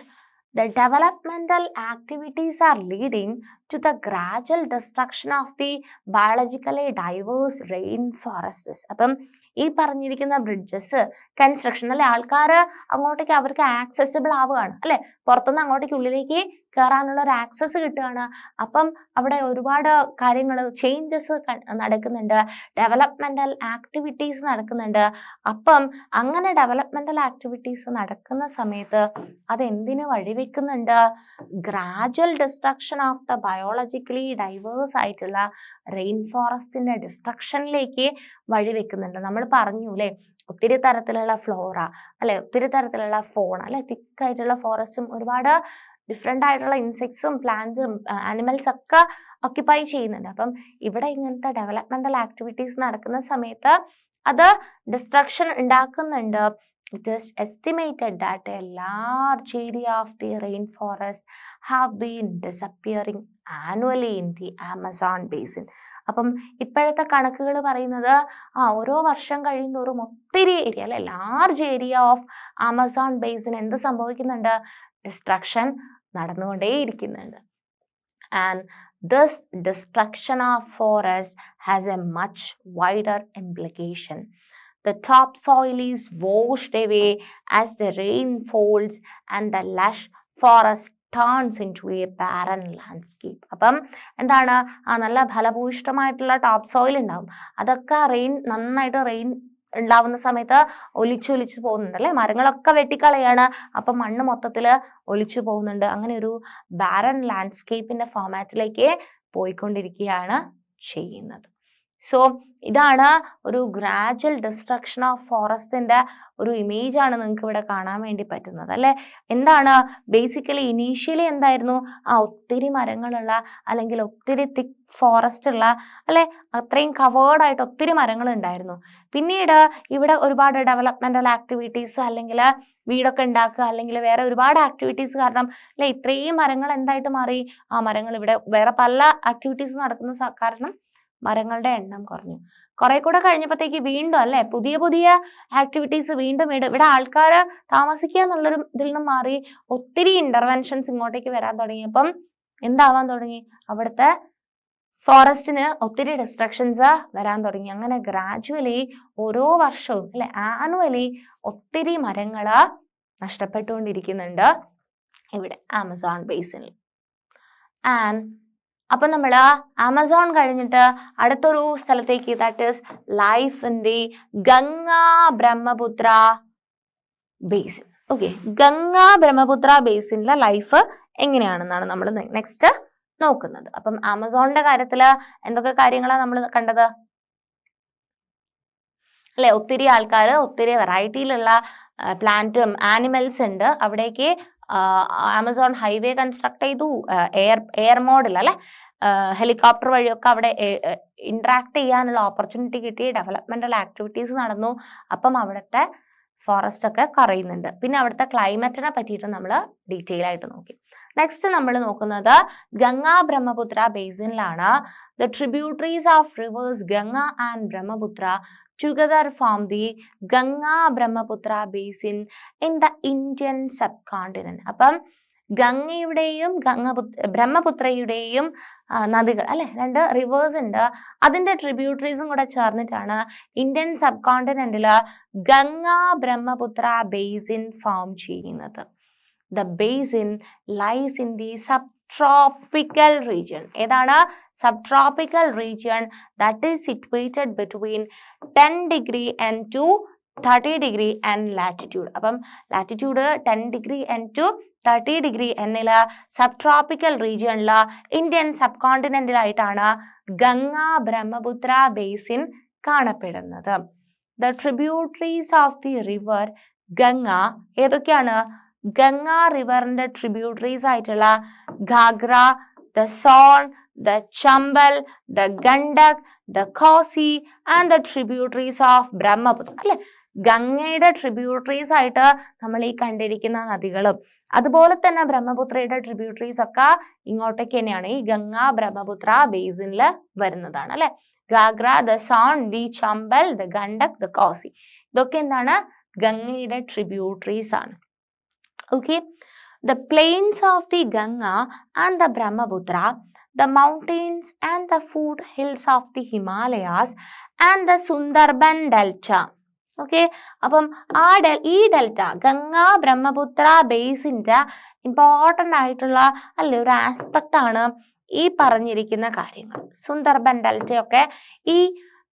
the developmental activities are leading to the gradual destruction of the biologically diverse rainforests. അപ്പം ഈ പറഞ്ഞിരിക്കുന്ന ബ്രിഡ്ജസ് കൺസ്ട്രക്ഷൻ അല്ലെ ആൾക്കാർ അങ്ങോട്ടേക്ക് അവർക്ക് ആക്സസിബിൾ ആവുകയാണ് അല്ലെ, പുറത്തുനിന്ന് അങ്ങോട്ടേക്ക് ഉള്ളിലേക്ക് കയറാനുള്ള ഒരു ആക്സസ് കിട്ടുകയാണ്. അപ്പം അവിടെ ഒരുപാട് കാര്യങ്ങൾ ചേഞ്ചസ് നടക്കുന്നുണ്ട്, ഡെവലപ്മെന്റൽ ആക്ടിവിറ്റീസ് നടക്കുന്നുണ്ട്. അപ്പം അങ്ങനെ ഡെവലപ്മെന്റൽ ആക്ടിവിറ്റീസ് നടക്കുന്ന സമയത്ത് അതെന്തിനു വഴിവെക്കുന്നുണ്ട്? Gradual destruction of the biologically diverse ആയിട്ടുള്ള റെയിൻ ഫോറസ്റ്റിന്റെ ഡിസ്ട്രക്ഷനിലേക്ക് വഴിവെക്കുന്നുണ്ട്. നമ്മൾ പറഞ്ഞു അല്ലെ, ഒത്തിരി തരത്തിലുള്ള ഫ്ലോറ അല്ലെ, ഒത്തിരി തരത്തിലുള്ള ഫോൺ അല്ലെ, തിക്കായിട്ടുള്ള ഫോറസ്റ്റും ഒരുപാട് ഡിഫറെൻ്റ് ആയിട്ടുള്ള ഇൻസെക്ട്സും പ്ലാന്റ്സും ആനിമൽസ് ഒക്കെ ഓക്യുപ്പൈ ചെയ്യുന്നുണ്ട്. അപ്പം ഇവിടെ ഇങ്ങനത്തെ ഡെവലപ്മെന്റൽ ആക്ടിവിറ്റീസ് നടക്കുന്ന സമയത്ത് അത് ഡിസ്ട്രക്ഷൻ ഉണ്ടാക്കുന്നുണ്ട്. It is estimated that a large area of the rainforest have been disappearing annually in the Amazon basin. അപ്പം ഇപ്പോഴത്തെ കണക്കുകൾ പറയുന്നത് ഓരോ വർഷം കഴിയുന്തോറും ഒത്തിരി ഏരിയ അല്ലെ, large area of Amazon basin എന്ത് സംഭവിക്കുന്നുണ്ട്? Destruction നടന്നുകൊണ്ടേയിരിക്കുന്നുണ്ട്. And this destruction of forest has a much wider implication. The topsoil is washed away as the rain falls and the lush forest turns into a barren landscape. അപ്പം എന്താണ്, നല്ല ഫലഭൂയിഷ്ടമായിട്ടുള്ള top soil ഉണ്ടാവും, അതൊക്കെ നന്നായിട്ട് rain ഉണ്ടാവുന്ന സമയത്ത് ഒലിച്ചു പോകുന്നുണ്ട് അല്ലെ, മരങ്ങളൊക്കെ വെട്ടിക്കളയാണ്. അപ്പം മണ്ണ് മൊത്തത്തിൽ ഒലിച്ചു പോകുന്നുണ്ട്. അങ്ങനെ ഒരു ബാരൻ ലാൻഡ്സ്കേപ്പിന്റെ ഫോമാറ്റിലേക്ക് പോയിക്കൊണ്ടിരിക്കുകയാണ് ചെയ്യുന്നത്. സോ ഇതാണ് ഒരു ഗ്രാജുവൽ ഡിസ്ട്രക്ഷൻ ഓഫ് ഫോറസ്റ്റിന്റെ ഒരു ഇമേജ് ആണ് നിങ്ങൾക്ക് ഇവിടെ കാണാൻ വേണ്ടി പറ്റുന്നത് അല്ലെ. എന്താണ് ബേസിക്കലി ഇനീഷ്യലി എന്തായിരുന്നു? ഒത്തിരി മരങ്ങളുള്ള അല്ലെങ്കിൽ ഒത്തിരി തിക്ക് ഫോറസ്റ്റ് ഉള്ള അല്ലെ, അത്രയും കവേർഡ് ആയിട്ട് ഒത്തിരി മരങ്ങൾ ഉണ്ടായിരുന്നു. പിന്നീട് ഇവിടെ ഒരുപാട് ഡെവലപ്മെന്റൽ ആക്ടിവിറ്റീസ് അല്ലെങ്കിൽ വീടൊക്കെ ഉണ്ടാക്കുക അല്ലെങ്കിൽ വേറെ ഒരുപാട് ആക്ടിവിറ്റീസ് കാരണം അല്ലെ ഇത്രയും മരങ്ങൾ എന്തായിട്ട് മാറി? മരങ്ങൾ ഇവിടെ വേറെ പല ആക്ടിവിറ്റീസ് നടക്കുന്ന കാരണം മരങ്ങളുടെ എണ്ണം കുറഞ്ഞു. കുറെ കൂടെ കഴിഞ്ഞപ്പോഴത്തേക്ക് വീണ്ടും അല്ലെ പുതിയ ആക്ടിവിറ്റീസ് വീണ്ടും ഇവിടെ ആൾക്കാർ താമസിക്കുക എന്നുള്ളൊരു ഇതിൽ നിന്നും മാറി ഒത്തിരി ഇന്റർവെൻഷൻസ് ഇങ്ങോട്ടേക്ക് വരാൻ തുടങ്ങിയപ്പം എന്താവാൻ തുടങ്ങി? അവിടുത്തെ ഫോറസ്റ്റിന് ഒത്തിരി ഡിസ്ട്രക്ഷൻസ് വരാൻ തുടങ്ങി. അങ്ങനെ ഗ്രാജുവലി ഓരോ വർഷവും അല്ലെ ആനുവലി ഒത്തിരി മരങ്ങള് നഷ്ടപ്പെട്ടുകൊണ്ടിരിക്കുന്നുണ്ട് ഇവിടെ ആമസോൺ ബേസിനിൽ. അപ്പൊ നമ്മൾ ആമസോൺ കഴിഞ്ഞിട്ട് അടുത്തൊരു സ്ഥലത്തേക്ക്, that is life in the Ganga Brahmaputra basin. Okay, Ganga Brahmaputra ബേസിനിലെ ലൈഫ് എങ്ങനെയാണെന്നാണ് നമ്മൾ നെക്സ്റ്റ് നോക്കുന്നത്. അപ്പം ആമസോണിന്റെ കാര്യത്തില് എന്തൊക്കെ കാര്യങ്ങളാണ് നമ്മൾ കണ്ടത് അല്ലെ? ഒത്തിരി ആൾക്കാർ ഒത്തിരി വെറൈറ്റിയിലുള്ള പ്ലാന്റും ആനിമൽസ് ഉണ്ട്. അവിടേക്ക് ആമസോൺ ഹൈവേ കൺസ്ട്രക്ട് ചെയ്തു, എയർ മോഡിൽ അല്ലെ, ഹെലികോപ്റ്റർ വഴിയൊക്കെ അവിടെ ഇന്ററാക്ട് ചെയ്യാനുള്ള ഓപ്പർച്യൂണിറ്റി കിട്ടി, ഡെവലപ്മെന്റൽ ആക്ടിവിറ്റീസ് നടന്നു. അപ്പം അവിടുത്തെ ഫോറസ്റ്റ് ഒക്കെ കുറയുന്നുണ്ട്. പിന്നെ അവിടുത്തെ ക്ലൈമറ്റിനെ പറ്റിയിട്ട് നമ്മൾ ഡീറ്റെയിൽ ആയിട്ട് നോക്കി. നെക്സ്റ്റ് നമ്മൾ നോക്കുന്നത് ഗംഗ ബ്രഹ്മപുത്ര ബേസിനിലാണ്. The tributaries of rivers Ganga and Brahmaputra together form the Ganga Brahmaputra basin in the Indian subcontinent. അപ്പം ഗംഗയുടെയും ബ്രഹ്മപുത്രയുടെയും നദികൾ അല്ലെ, രണ്ട് റിവേഴ്സ് ഉണ്ട്, അതിന്റെ ട്രിബ്യൂട്ടറീസും കൂടെ ചേർന്നിട്ടാണ് ഇന്ത്യൻ സബ് കോണ്ടിനെന്റില് ഗംഗ ബ്രഹ്മപുത്ര ബേസിൻ ഫോം ചെയ്യുന്നത്. The basin lies in the subtropical region. ഏതാണ്? Subtropical region that is situated between 10 degree and to 30 degree and latitude. അപ്പം latitude 10 degree and to 30 degree എന്നില് സബ് ട്രോപ്പിക്കൽ റീജിയണില് Indian സബ് കോണ്ടിനെന്റിലായിട്ടാണ് Ganga Brahmaputra basin കാണപ്പെടുന്നത്. The tributaries of the river Ganga ഏതൊക്കെയാണ്? ഗംഗ റിവറിന്റെ tributaries ആയിട്ടുള്ള Ghaghra, the Son, the Chambal, the Gandak, the Kosi and the tributaries of Brahmaputra അല്ലെ. ഗംഗയുടെ ട്രിബ്യൂട്ടറീസ് ആയിട്ട് നമ്മൾ ഈ കണ്ടിരിക്കുന്ന നദികളും അതുപോലെ തന്നെ ബ്രഹ്മപുത്രയുടെ ട്രിബ്യൂട്ടറീസ് ഒക്കെ ഇങ്ങോട്ടേക്ക് തന്നെയാണ്, ഈ ഗംഗ ബ്രഹ്മപുത്ര ബേസിനിൽ വരുന്നതാണ് അല്ലെ. Ghaghra, the Son, the Chambal, the Gandak, the Kosi, ഇതൊക്കെ എന്താണ്? ഗംഗയുടെ ട്രിബ്യൂട്ടറീസ് ആണ്. Okay, the plains of the Ganga and the Brahmaputra, the mountains and the foothills of the Himalayas and the Sundarban Delta. Okay, അപ്പം ഈ ഡെൽറ്റ ഗംഗ ബ്രഹ്മപുത്ര ബേസിന്റെ ഇമ്പോർട്ടൻ്റ് ആയിട്ടുള്ള അല്ലെ ഒരു ആസ്പെക്റ്റ് ആണ് ഈ പറഞ്ഞിരിക്കുന്ന കാര്യങ്ങൾ. സുന്ദർബൻ ഡെൽറ്റയൊക്കെ ഈ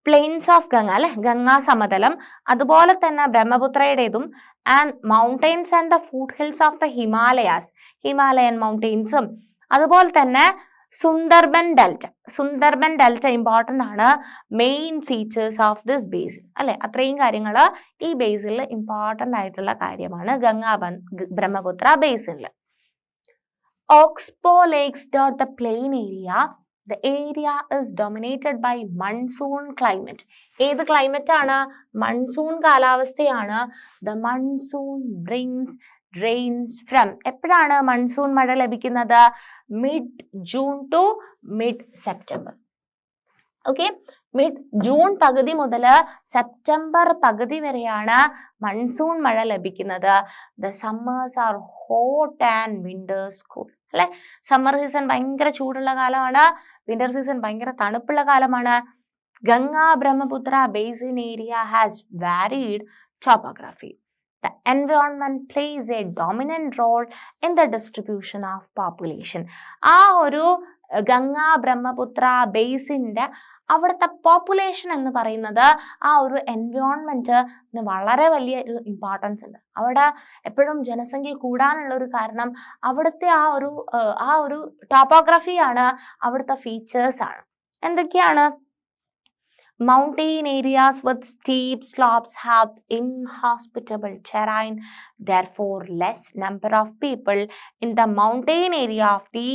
പ്ലെയിൻസ് ഓഫ് ഗംഗ അല്ലെ, ഗംഗാ സമതലം, അതുപോലെ തന്നെ ബ്രഹ്മപുത്രയുടേതും and mountains and the foothills of the Himalayas, Himalayan മൗണ്ടെയിൻസും അതുപോലെ തന്നെ സുന്ദർബൻ ഡെൽറ്റ ഇമ്പോർട്ടൻ്റ് ആണ്. Main features of this basin അല്ലെ. അത്രയും കാര്യങ്ങൾ ഈ ബേസിൽ ഇമ്പോർട്ടൻ്റ് ആയിട്ടുള്ള കാര്യമാണ് ഗംഗ ബ്രഹ്മപുത്ര ബേസിനിൽ. Oxbow lakes dot the plain area. The area is dominated by monsoon climate. ഏത് ക്ലൈമറ്റ് ആണ്? മൺസൂൺ കാലാവസ്ഥയാണ്. The monsoon brings rains from. എപ്പോഴാണ് മൺസൂൺ മഴ ലഭിക്കുന്നത്? mid-June to mid-September. Okay, June പകുതി മുതൽ സെപ്റ്റംബർ പകുതി വരെയാണ് മൺസൂൺ മഴ ലഭിക്കുന്നത്. The summers are hot and winters cool അല്ലെ. സമ്മർ സീസൺ ഭയങ്കര ചൂടുള്ള കാലമാണ്, വിന്റർ സീസൺ ഭയങ്കര തണുപ്പുള്ള കാലമാണ്. Ganga Brahmaputra basin area has varied topography. The environment plays a dominant role in the distribution of population. ആ ഒരു ഗംഗ ബ്രഹ്മപുത്ര ബേസിന്റെ അവിടുത്തെ പോപ്പുലേഷൻ എന്ന് പറയുന്നത് ആ ഒരു എൻവയോൺമെന്റിന് വളരെ വലിയ ഒരു ഇമ്പോർട്ടൻസ് ഉണ്ട്. അവിടെ എപ്പോഴും ജനസംഖ്യ കൂടാനുള്ള ഒരു കാരണം അവിടുത്തെ ആ ഒരു ടോപ്പോഗ്രഫിയാണ്, അവിടുത്തെ ഫീച്ചേഴ്സ് ആണ്. എന്തൊക്കെയാണ്? Mountain areas with steep slopes have inhospitable terrain, therefore less number of people in the mountain area of the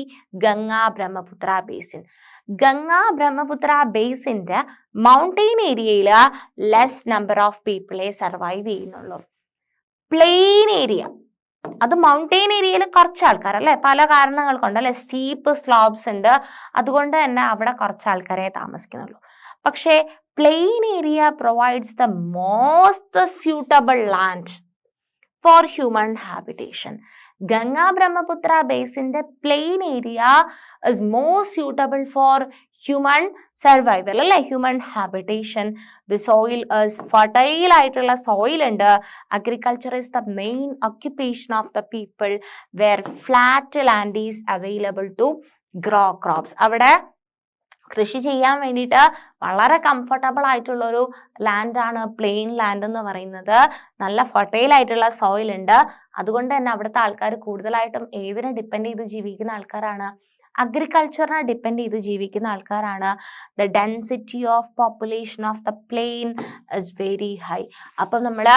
Ganga Brahmaputra basin. Ganga Brahmaputra ബേസിന്റെ മൗണ്ടെയിൻ ഏരിയയിൽ ലെസ് നമ്പർ ഓഫ് പീപ്പിളെ സർവൈവ് ചെയ്യുന്നുള്ളൂ. പ്ലെയിൻ ഏരിയ അത് മൗണ്ടെയിൻ ഏരിയയിൽ കുറച്ച് ആൾക്കാർ അല്ലെ, പല കാരണങ്ങൾ കൊണ്ട് അല്ലെ, സ്റ്റീപ്പ് സ്ലോപ്സ് ഉണ്ട്, അതുകൊണ്ട് തന്നെ അവിടെ കുറച്ച് ആൾക്കാരെ താമസിക്കുന്നുള്ളൂ. പക്ഷേ plain area provides the most suitable land for human habitation. Ganga Brahmaputra ബേസിന്റെ plain area is more suitable for human survival അല്ലെ, human habitation. The soil is fertile ആയിട്ടുള്ള സോയിൽ ഉണ്ട്. Agriculture is the main occupation of the people where flat land is available to grow crops. അവിടെ കൃഷി ചെയ്യാൻ വേണ്ടിയിട്ട് വളരെ comfortable ആയിട്ടുള്ള ഒരു ലാൻഡാണ് പ്ലെയിൻ ലാൻഡ് എന്ന് പറയുന്നത്. നല്ല ഫെർട്ടൈൽ ആയിട്ടുള്ള സോയിൽ ഉണ്ട്, അതുകൊണ്ട് തന്നെ അവിടുത്തെ ആൾക്കാർ കൂടുതലായിട്ടും ഏതിനെ ഡിപ്പെൻഡ് ചെയ്ത് ജീവിക്കുന്ന ആൾക്കാരാണ്? അഗ്രികൾച്ചറിനെ ഡിപ്പെൻഡ് ചെയ്ത് ജീവിക്കുന്ന ആൾക്കാരാണ്. The density of population of the plain is very high. അപ്പം നമ്മൾ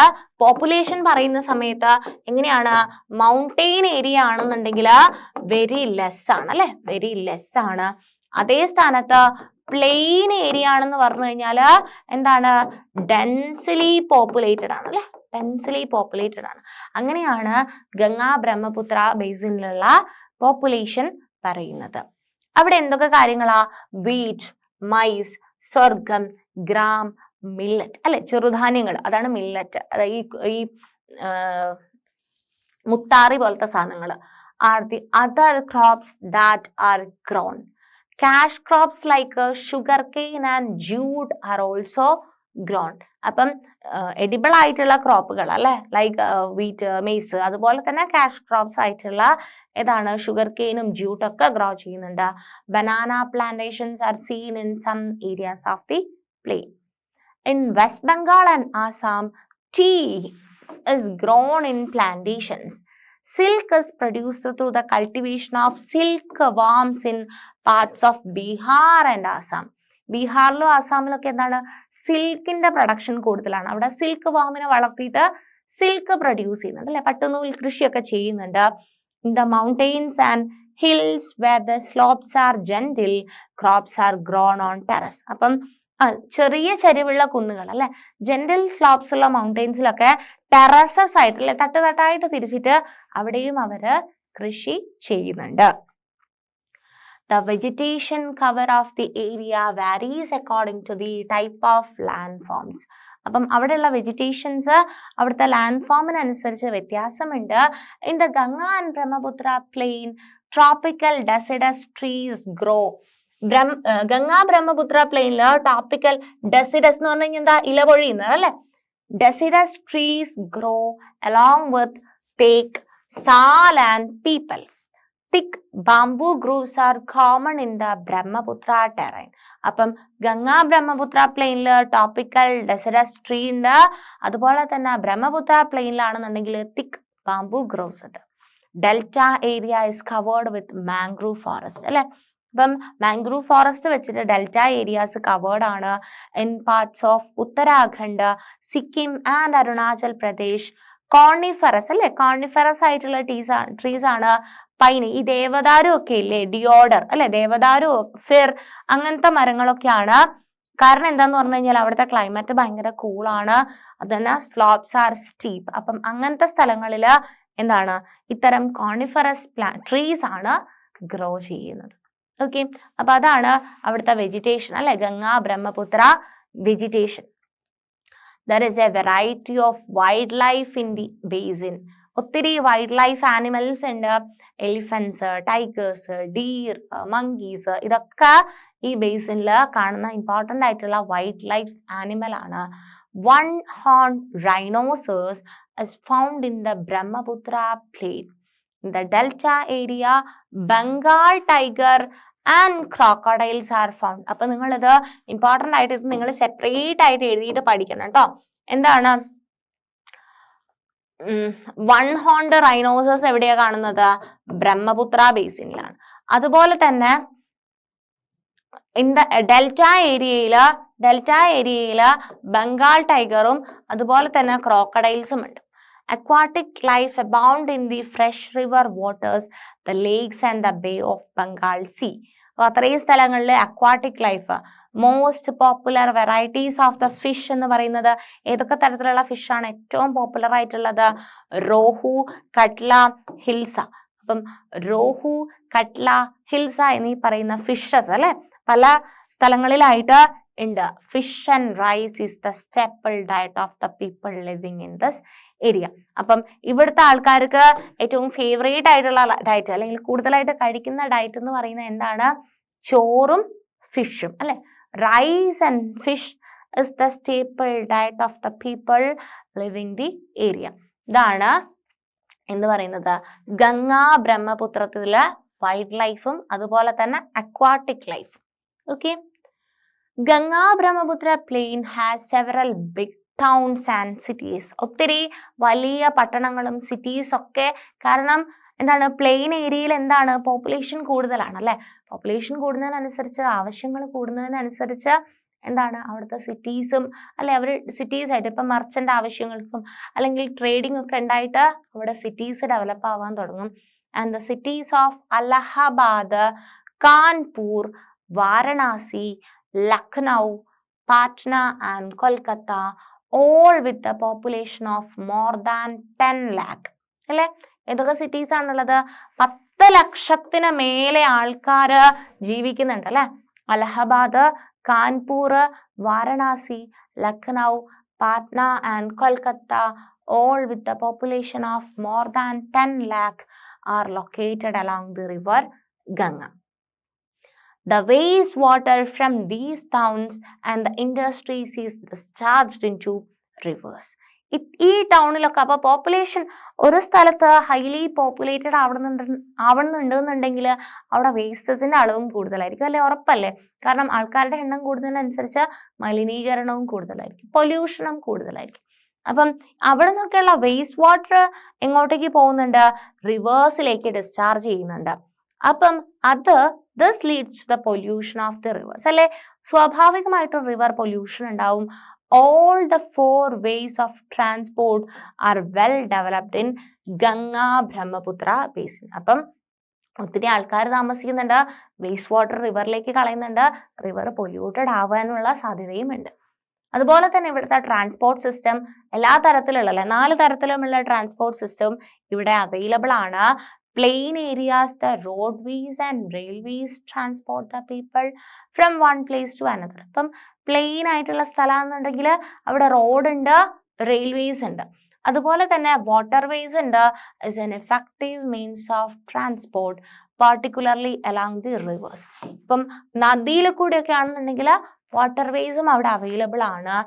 പോപ്പുലേഷൻ പറയുന്ന സമയത്ത് എങ്ങനെയാണ്, മൗണ്ടെയിൻ ഏരിയ ആണെന്നുണ്ടെങ്കിൽ വെരി ലെസ് ആണ് അല്ലെ, വെരി ലെസ് ആണ്. അതേ സ്ഥാനത്ത് പ്ലെയിൻ ഏരിയ ആണെന്ന് പറഞ്ഞു കഴിഞ്ഞാൽ എന്താണ്, ഡെൻസിലി പോപ്പുലേറ്റഡ് ആണ് അല്ലെ, ഡെൻസിലി പോപ്പുലേറ്റഡ് ആണ്. അങ്ങനെയാണ് ഗംഗാ ബ്രഹ്മപുത്ര ബേസിനിലുള്ള പോപ്പുലേഷൻ പറയുന്നത്. അവിടെ എന്തൊക്കെ കാര്യങ്ങളാ, വീറ്റ്, മൈസ്, സ്വർഗം, ഗ്രാം, മില്ലറ്റ് അല്ലെ, ചെറുധാന്യങ്ങൾ, അതാണ് മില്ലറ്റ്. അതായത് ഈ മുത്താറി പോലത്തെ സാധനങ്ങൾ. Are the other crops that are grown. Cash crops like sugar cane and jute are also grown. അപ്പം എഡിബിൾ ആയിട്ടുള്ള ക്രോപ്പുകൾ അല്ലെ, ലൈക്ക് വീറ്റ്, മെയ്സ്, അതുപോലെ തന്നെ ക്യാഷ് ക്രോപ്സ് ആയിട്ടുള്ള ഏതാണ്, ഷുഗർ കെയിനും ജ്യൂട്ടൊക്കെ ഗ്രോ ചെയ്യുന്നുണ്ട്. Banana plantations are seen in some areas of the plain. In West Bengal and Assam, tea is grown in plantations. Silk is produced through the cultivation of silkworms in parts of Bihar and Assam. ബീഹാറിലും ആസാമിലൊക്കെ എന്താണ്, സിൽക്കിന്റെ production കൂടുതലാണ്. അവിടെ silk വാമിനെ വളർത്തിയിട്ട് silk produce ചെയ്യുന്നുണ്ട് അല്ലെ, പട്ടുനൂൽ കൃഷിയൊക്കെ ചെയ്യുന്നുണ്ട്. In the mountains and hills where the slopes are gentle, crops are grown on terrace. അപ്പം ചെറിയ ചരിവുള്ള കുന്നുകൾ അല്ലെ, ജെന്റൽ സ്ലോപ്സ് ഉള്ള മൗണ്ടെയിൻസിലൊക്കെ ടെറസസ് ആയിട്ട് അല്ലെ, തട്ടുതട്ടായിട്ട് തിരിച്ചിട്ട് അവിടെയും അവര് കൃഷി ചെയ്യുന്നുണ്ട്. The vegetation cover of the area varies according to the type of landforms. അപ്പം അവിടെയുള്ള വെജിറ്റേഷൻസ് അവിടുത്തെ ലാൻഡ് ഫോമിനനുസരിച്ച് വ്യത്യാസമുണ്ട്. In the Ganga and Brahmaputra plain, tropical deciduous trees grow. Ganga Brahmaputra പ്ലെയിനില് ടോപ്പിക്കൽ ഡെസിഡസ് എന്ന് പറഞ്ഞു കഴിഞ്ഞാൽ എന്താ, ഇല പൊഴിയുന്നത് അല്ലെ, deciduous trees grow along with teak, sal and peepal. Thick bamboo groves are common in the Brahmaputra terrain. അപ്പം ഗംഗാ ബ്രഹ്മപുത്ര പ്ലെയിനില് ടോപ്പിക്കൽ ഡെസിഡസ് ട്രീ ഉണ്ട്. അതുപോലെ തന്നെ ബ്രഹ്മപുത്ര പ്ലെയിനിലാണെന്നുണ്ടെങ്കിൽ തിക്ക് ബാംബു ഗ്രോവ്സ് ഉണ്ട്. Delta area is covered with mangrove forest അല്ലെ. അപ്പം മാംഗ്രൂവ് ഫോറസ്റ്റ് വെച്ചിട്ട് ഡെൽറ്റ ഏരിയാസ് കവേർഡ് ആണ്. In parts of Uttarakhand, Sikkim and Arunachal Pradesh coniferous അല്ലെ, കോണിഫറസ് ആയിട്ടുള്ള ട്രീസ് ആണ് പൈന്. ഈ ദേവദാരു ഒക്കെ ഇല്ലേ, ഡിയോഡർ അല്ലെ, ദേവദാരു, ഫിർ, അങ്ങനത്തെ മരങ്ങളൊക്കെയാണ്. കാരണം എന്താന്ന് പറഞ്ഞു കഴിഞ്ഞാൽ അവിടുത്തെ ക്ലൈമറ്റ് ഭയങ്കര കൂളാണ്. അത് തന്നെ സ്ലോപ്സ് ആർ സ്റ്റീപ്പ്. അപ്പം അങ്ങനത്തെ സ്ഥലങ്ങളില് എന്താണ്, ഇത്തരം കോണിഫറസ് ട്രീസ് ആണ് ഗ്രോ ചെയ്യുന്നത്. ഓക്കെ, അപ്പൊ അതാണ് അവിടുത്തെ വെജിറ്റേഷൻ അല്ലെ, Ganga Brahmaputra vegetation. There is a variety of wildlife in the basin. ഒത്തിരി വൈൽഡ് ലൈഫ് ആനിമൽസ് ഉണ്ട്. എലിഫൻസ്, ടൈഗേഴ്സ്, ഡീർ, മങ്കീസ്, ഇതൊക്കെ ഈ ബേസിനിൽ കാണുന്ന ഇമ്പോർട്ടൻ്റ് ആയിട്ടുള്ള വൈൽഡ് ലൈഫ് ആനിമൽ ആണ്. One horned rhinoceros is found in the Brahmaputra plain. In the delta area, Bengal tiger and crocodiles are found. അപ്പൊ നിങ്ങളിത് important ആയിട്ട് ഇത് നിങ്ങൾ സെപ്പറേറ്റ് ആയിട്ട് എഴുതിയിട്ട് പഠിക്കണം കേട്ടോ. എന്താണ് വൺ ഹോൺഡ് റൈനോസേഴ്സ് എവിടെയാ കാണുന്നത്, ബ്രഹ്മപുത്ര ബേസിനിലാണ്. അതുപോലെ തന്നെ ഡെൽറ്റ ഏരിയയില് ബംഗാൾ ടൈഗറും അതുപോലെ തന്നെ ക്രോക്കഡൈൽസും ഉണ്ട്. Aquatic life abound in the fresh river waters, the lakes and the Bay of Bengal Sea. അപ്പൊ അത്രയും സ്ഥലങ്ങളിലെ aquatic life. Most popular varieties of the fish എന്ന് പറയുന്നത് ഏതൊക്കെ തരത്തിലുള്ള ഫിഷാണ് ഏറ്റവും പോപ്പുലർ ആയിട്ടുള്ളത്, റോഹു, കട്ല, ഹിൽസ. അപ്പം റോഹു, കട്ല, ഹിൽസ എന്നീ പറയുന്ന ഫിഷസ് അല്ലെ പല സ്ഥലങ്ങളിലായിട്ട് ഉണ്ട്. Fish and rice is the staple diet of the people living in this area. അപ്പം ഇവിടുത്തെ ആൾക്കാർക്ക് ഏറ്റവും ഫേവറേറ്റ് ആയിട്ടുള്ള ഡയറ്റ് അല്ലെങ്കിൽ കൂടുതലായിട്ട് കഴിക്കുന്ന ഡയറ്റ് എന്ന് പറയുന്നത് എന്താണ്, ചോറും ഫിഷും അല്ലെ. Rice and fish is the staple diet of the people living the area. ഇതാണ് എന്ന് പറയുന്നത് ഗംഗാ ബ്രഹ്മപുത്രത്തിലെ വൈൽഡ് ലൈഫും അതുപോലെ തന്നെ അക്വാട്ടിക് ലൈഫും. Okay, Ganga Brahmaputra plain has several big towns and cities. ഒത്തിരി വലിയ പട്ടണങ്ങളും സിറ്റീസ് ഒക്കെ. കാരണം എന്താണ് പ്ലെയിൻ ഏരിയയിൽ എന്താണ് പോപ്പുലേഷൻ കൂടുതലാണ് അല്ലെ. പോപ്പുലേഷൻ കൂടുന്നതിനനുസരിച്ച് ആവശ്യങ്ങൾ കൂടുന്നതിനനുസരിച്ച് എന്താണ് അവിടുത്തെ സിറ്റീസും അല്ലെ അവർ സിറ്റീസ് ആയിട്ട് ഇപ്പം മർച്ചന്റ് ആവശ്യങ്ങൾക്കും അല്ലെങ്കിൽ ട്രേഡിംഗ് ഒക്കെ ഉണ്ടായിട്ട് അവിടെ സിറ്റീസ് ഡെവലപ്പ് ആവാൻ തുടങ്ങും. And the cities of Allahabad, Kanpur, Varanasi, Lucknow, Patna and Kolkata all with the population of more than 10 lakh അല്ലെ. ഏതൊക്കെ സിറ്റീസ് ആണുള്ളത്? 10 ലക്ഷത്തിന് മേലെ ആൾക്കാര് ജീവിക്കുന്നുണ്ട് അല്ലെ. Allahabad, Kanpur, Varanasi, Lucknow, Patna and Kolkata all with the population of more than 10 lakh are located along the river Ganga. The wastewater from these towns and the industries is discharged into rivers. ഈ ടൗണിലൊക്കെ അപ്പോൾ പോപ്പുലേഷൻ ഒരു സ്ഥലത്ത് ഹൈലി പോപ്പുലേറ്റഡ് ആവണമെന്നുണ്ടെങ്കിൽ അവിടെ വേസ്റ്റസിന്റെ അളവും കൂടുതലായിരിക്കും അല്ലെ, ഉറപ്പല്ലേ? കാരണം ആൾക്കാരുടെ എണ്ണം കൂടുന്നതിനനുസരിച്ച് മലിനീകരണവും കൂടുതലായിരിക്കും, പൊല്യൂഷനും കൂടുതലായിരിക്കും. അപ്പം അവിടെ നിന്നൊക്കെയുള്ള വേസ്റ്റ് വാട്ടർ എങ്ങോട്ടേക്ക് പോകുന്നുണ്ട്? റിവേഴ്സിലേക്ക് ഡിസ്ചാർജ് ചെയ്യുന്നുണ്ട്. അപ്പം this leads to the pollution of the rivers അല്ലെ. സ്വാഭാവികമായിട്ടും റിവർ പൊല്യൂഷൻ ഉണ്ടാവും. All the 4 ways of transport are well developed in Ganga Brahmaputra basin. അപ്പം ഒത്തിരി ആൾക്കാർ താമസിക്കുന്നുണ്ട്, വേസ്റ്റ് വാട്ടർ റിവറിലേക്ക് കളയുന്നുണ്ട്, റിവർ പൊല്യൂട്ടഡ് ആവാനുള്ള സാധ്യതയും ഉണ്ട്. അതുപോലെ തന്നെ ഇവിടുത്തെ ട്രാൻസ്പോർട്ട് സിസ്റ്റം എല്ലാ തരത്തിലുള്ള 4 തരത്തിലുമുള്ള ട്രാൻസ്പോർട്ട് സിസ്റ്റം ഇവിടെ അവൈലബിൾ ആണ്. Plain areas, the roadways and railways transport the people from one place to another. അപ്പം പ്ലെയിൻ ആയിട്ടുള്ള സ്ഥലമാണെന്നുണ്ടെങ്കിൽ അവിടെ റോഡ് ഉണ്ട്, റെയിൽവേസ് ഉണ്ട്. അതുപോലെ തന്നെ വാട്ടർവേസ് ഉണ്ട്. Is an effective means of transport particularly along the rivers. ഇപ്പം നദിയിൽ കൂടെയൊക്കെ ആണെന്നുണ്ടെങ്കിൽ വാട്ടർവേസും അവിടെ അവൈലബിൾ ആണ്.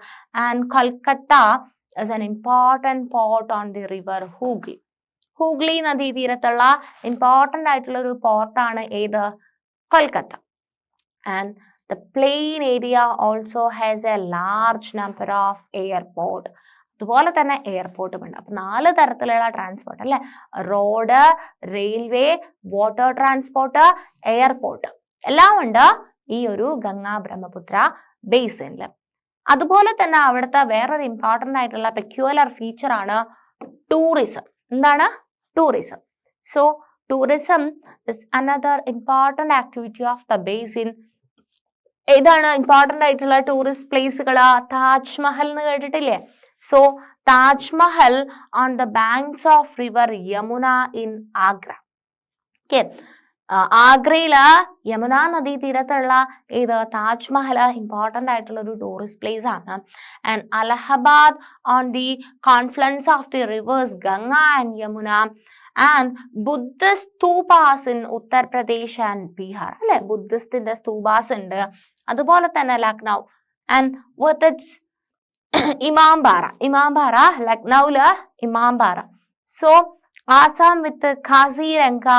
And Kolkata is an important port on the river Hooghly. Hooghly നദീതീരത്തുള്ള ഇമ്പോർട്ടൻ്റ് ആയിട്ടുള്ള ഒരു പോർട്ടാണ് ഏത്? Kolkata. And the plain area also has a large number of airport. അതുപോലെ തന്നെ എയർപോർട്ടും ഉണ്ട്. അപ്പം 4 തരത്തിലുള്ള ട്രാൻസ്പോർട്ട് അല്ലെ, road, railway, water transport, airport എല്ലാം ഉണ്ട് ഈ ഒരു ഗംഗാ ബ്രഹ്മപുത്ര ബേസിനിൽ. അതുപോലെ തന്നെ അവിടുത്തെ വേറൊരു ഇമ്പോർട്ടൻ്റ് ആയിട്ടുള്ള പെക്യുലർ ഫീച്ചർ ആണ് ടൂറിസം. എന്താണ്? tourism. So tourism is another important activity of the basin. ഏതാണ് ഇമ്പോർട്ടൻ്റ് ആയിട്ടുള്ള ടൂറിസ്റ്റ് പ്ലേസുകൾ? താജ്മഹൽ എന്ന് കേട്ടിട്ടില്ലേ? So Taj Mahal on the banks of river Yamuna in Agra. Okay, ആഗ്രയില് യമുന നദീ തീരത്തുള്ള ഏത്? താജ്മഹൽ ഇമ്പോർട്ടൻ്റ് ആയിട്ടുള്ള ഒരു ടൂറിസ്റ്റ് പ്ലേസ് ആണ്. And Allahabad on the confluence of the rivers Ganga and Yamuna and Buddhist stupas in Uttar Pradesh and Bihar അല്ലെ. ബുദ്ധിസ്റ്റിന്റെ സ്തൂപാസ് ഉണ്ട്. അതുപോലെ തന്നെ Lucknow and with its Imambara ലക്നൌല് Imambara. So Assam with Kaziranga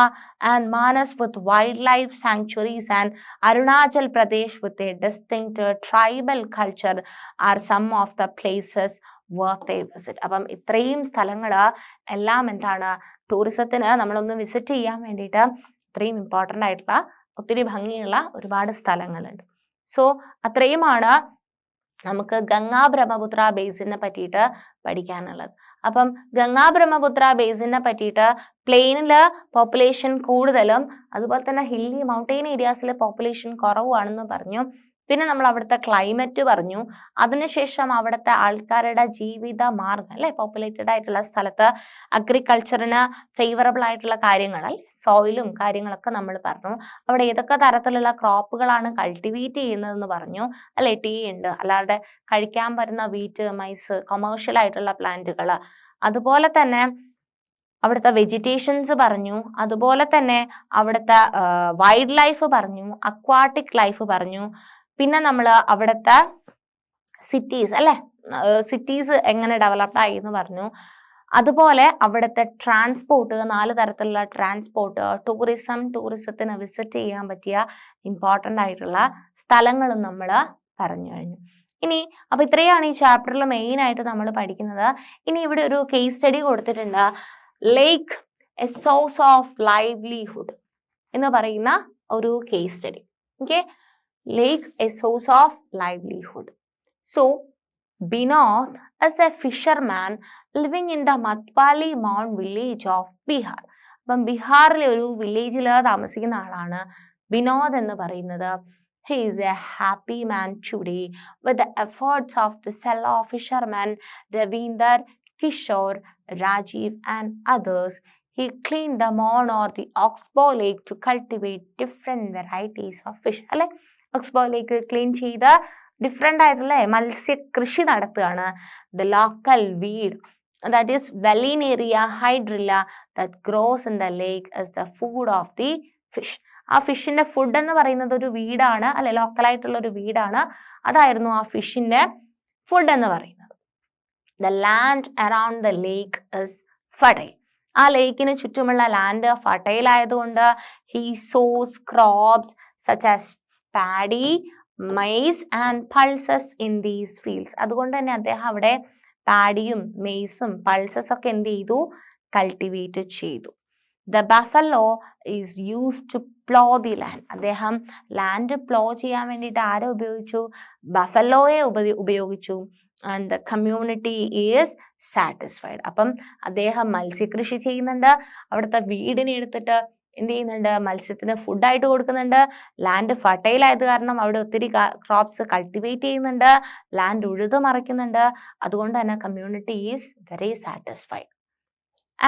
and Manas with wildlife sanctuaries and Arunachal Pradesh with a distinct tribal culture are some of the places worth a visit. അപ്പം ഇത്രയും സ്ഥലങ്ങൾ എല്ലാം എന്താണ് ടൂറിസത്തിന് നമ്മളൊന്ന് വിസിറ്റ് ചെയ്യാൻ വേണ്ടിയിട്ട് ഇത്രയും ഇമ്പോർട്ടൻ്റ് ആയിട്ടുള്ള ഒത്തിരി ഭംഗിയുള്ള ഒരുപാട് സ്ഥലങ്ങളുണ്ട്. സോ അത്രയുമാണ് നമുക്ക് ഗംഗാ ബ്രഹ്മപുത്ര ബേസിനെ പറ്റിയിട്ട് പഠിക്കാനുള്ളത്. അപ്പം ഗംഗാ ബ്രഹ്മപുത്ര ബേസിനെ പറ്റിയിട്ട് പ്ലെയിനിൽ പോപ്പുലേഷൻ കൂടുതലും അതുപോലെ തന്നെ ഹില്ലി മൗണ്ടെയിൻ ഏരിയാസിൽ പോപ്പുലേഷൻ കുറവാണെന്ന് പറഞ്ഞു. പിന്നെ നമ്മൾ അവിടുത്തെ ക്ലൈമറ്റ് പറഞ്ഞു. അതിനുശേഷം അവിടുത്തെ ആൾക്കാരുടെ ജീവിത മാർഗം അല്ലെ, പോപ്പുലേറ്റഡ് ആയിട്ടുള്ള സ്ഥലത്ത് അഗ്രികൾച്ചറിന് ഫേവറബിൾ ആയിട്ടുള്ള കാര്യങ്ങൾ സോയിലും കാര്യങ്ങളൊക്കെ നമ്മൾ പറഞ്ഞു. അവിടെ ഏതൊക്കെ തരത്തിലുള്ള ക്രോപ്പുകളാണ് കൾട്ടിവേറ്റ് ചെയ്യുന്നതെന്ന് പറഞ്ഞു അല്ലെ. ടീ ഉണ്ട്, അല്ലാതെ കഴിക്കാൻ പറ്റുന്ന വീറ്റ്, മൈസ്, കൊമേഴ്ഷ്യൽ ആയിട്ടുള്ള പ്ലാന്റുകൾ, അതുപോലെ തന്നെ അവിടുത്തെ വെജിറ്റേഷൻസ് പറഞ്ഞു. അതുപോലെ തന്നെ അവിടുത്തെ വൈൽഡ് ലൈഫ് പറഞ്ഞു, അക്വാട്ടിക് ലൈഫ് പറഞ്ഞു. പിന്നെ നമ്മൾ അവിടുത്തെ സിറ്റീസ് അല്ലെ, സിറ്റീസ് എങ്ങനെ ഡെവലപ്ഡ് ആയി എന്ന് പറഞ്ഞു. അതുപോലെ അവിടുത്തെ ട്രാൻസ്പോർട്ട്, 4 തരത്തിലുള്ള ട്രാൻസ്പോർട്ട്, ടൂറിസത്തിന് വിസിറ്റ് ചെയ്യാൻ പറ്റിയ ഇമ്പോർട്ടൻ്റ് ആയിട്ടുള്ള സ്ഥലങ്ങളും നമ്മൾ പറഞ്ഞു കഴിഞ്ഞു. ഇനി അപ്പൊ ഇത്രയാണ് ഈ ചാപ്റ്ററിൽ മെയിൻ ആയിട്ട് നമ്മൾ പഠിക്കുന്നത്. ഇനി ഇവിടെ ഒരു കേസ് സ്റ്റഡി കൊടുത്തിട്ടുണ്ട്. ലേക്ക് എ സോഴ്സ് ഓഫ് ലൈവ്ലിഹുഡ് എന്ന് പറയുന്ന ഒരു case study. Okay, lake A source of livelihood. So Binod is a fisherman living in the Matwali Mound village of Bihar. അപ്പം ബീഹാറിലെ ഒരു വില്ലേജിൽ താമസിക്കുന്ന ആളാണ് ബിനോദ് എന്ന് പറയുന്നത്. He is a happy man today with the efforts of the fellow fishermen Ravinder, Kishore, Rajiv and others. He cleaned the Mon or the Oxbow Lake to cultivate different varieties of fish. അല്ലെ, Oxbow Lake clean ചെയ്ത് different ആയിട്ടുള്ള മത്സ്യ കൃഷി നടത്തുകയാണ്. The local weed that is Valineria hydrilla that grows in the lake is the food of the fish. ആ ഫിഷിന്റെ food എന്ന് പറയുന്നത് ഒരു വീടാണ്, അല്ലെ, ലോക്കലായിട്ടുള്ള ഒരു വീടാണ്. അതായിരുന്നു ആ ഫിഷിന്റെ ഫുഡ് എന്ന് പറയുന്നത്. The land around the lake is fertile. ആ ലേക്കിന് ചുറ്റുമുള്ള ലാൻഡ് ഫർട്ടൈൽ ആയതുകൊണ്ട് he sows crops such as paddy, mice and pulses in these fields. അതുകൊണ്ട് തന്നെ അദ്ദേഹം അവിടെ പാഡിയും മെയ്സും പൾസസ് ഒക്കെ എന്ത് ചെയ്തു, കൾട്ടിവേറ്റ് ചെയ്തു. The buffalo is used to plough the land. അദ്ദേഹം ലാൻഡ് പ്ലോ ചെയ്യാൻ വേണ്ടിയിട്ട് ആരെ ഉപയോഗിച്ചു, ബഫലോയെ ഉപയോഗിച്ചു. And the community is satisfied. അപ്പം അദ്ദേഹം മത്സ്യകൃഷി ചെയ്യുന്നുണ്ട്, അവിടുത്തെ വീടിനെ എടുത്തിട്ട് എന്ത് ചെയ്യുന്നുണ്ട്, മത്സ്യത്തിന് ഫുഡായിട്ട് കൊടുക്കുന്നുണ്ട്. ലാൻഡ് ഫർട്ടൈൽ ആയത് കാരണം അവിടെ ഒത്തിരി ക്രോപ്സ് കൾട്ടിവേറ്റ് ചെയ്യുന്നുണ്ട്, ലാൻഡ് ഉഴുതു മറിക്കുന്നുണ്ട്. അതുകൊണ്ട് തന്നെ community is very satisfied.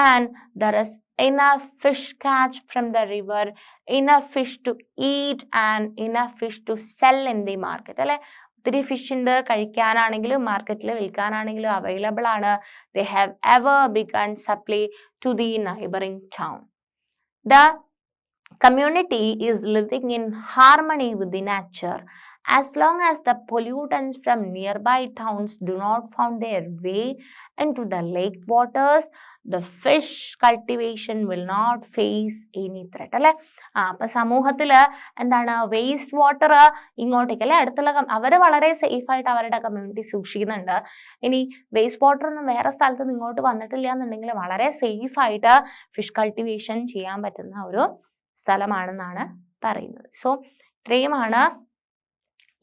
And there is enough fish catch from the river, enough fish to eat and enough fish to sell in the market. അല്ലെ, ഒത്തിരി ഫിഷ് ഉണ്ട്, കഴിക്കാനാണെങ്കിലും മാർക്കറ്റിൽ വിൽക്കാനാണെങ്കിലും അവൈലബിൾ ആണ്. They have ever begun supply to the neighboring town. The community is living in harmony with the nature. As long as the pollutants from nearby towns do not find their way into the lake waters, the fish cultivation will not face any threat. അല്ലെ, അപ്പൊ സമൂഹത്തില് എന്താണ്, waste water ഇങ്ങോട്ടേക്ക് അല്ലെ അടുത്തുള്ള അവര് വളരെ safe ആയിട്ട് അവരുടെ കമ്മ്യൂണിറ്റി സൂക്ഷിക്കുന്നുണ്ട്. ഇനി വേസ്റ്റ് വാട്ടർ ഒന്നും വേറെ സ്ഥലത്ത് നിന്ന് ഇങ്ങോട്ട് വന്നിട്ടില്ല എന്നുണ്ടെങ്കിൽ വളരെ സേഫ് ആയിട്ട് ഫിഷ് കൾട്ടിവേഷൻ ചെയ്യാൻ പറ്റുന്ന ഒരു സ്ഥലമാണെന്നാണ് പറയുന്നത്. സോ ഇത്രയുമാണ്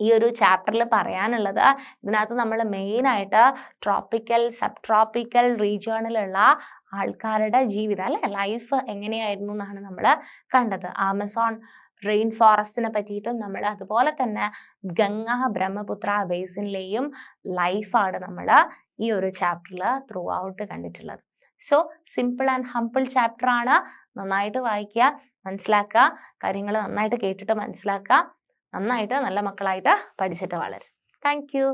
ഈ ഒരു ചാപ്റ്ററിൽ പറയാനുള്ളത്. ഇതിനകത്ത് നമ്മൾ മെയിനായിട്ട് ട്രോപ്പിക്കൽ സബ് ട്രോപ്പിക്കൽ റീജിയണിലുള്ള ആൾക്കാരുടെ ജീവിതം അല്ലെ, ലൈഫ് എങ്ങനെയായിരുന്നു എന്നാണ് നമ്മൾ കണ്ടത്. ആമസോൺ റെയിൻ ഫോറസ്റ്റിനെ പറ്റിയിട്ടും നമ്മൾ അതുപോലെ തന്നെ ഗംഗ ബ്രഹ്മപുത്ര ബേസിനിലെയും ലൈഫാണ് നമ്മൾ ഈ ഒരു ചാപ്റ്ററിൽ ത്രൂ ഔട്ട് കണ്ടിട്ടുള്ളത്. So simple and humble chapter ആണ്. നന്നായിട്ട് വായിക്കുക, മനസ്സിലാക്കുക, കാര്യങ്ങൾ നന്നായിട്ട് കേട്ടിട്ട് മനസ്സിലാക്കുക, നന്നായിട്ട് നല്ല മക്കളായിട്ട് പഠിച്ചിട്ട് വളരും. Thank you.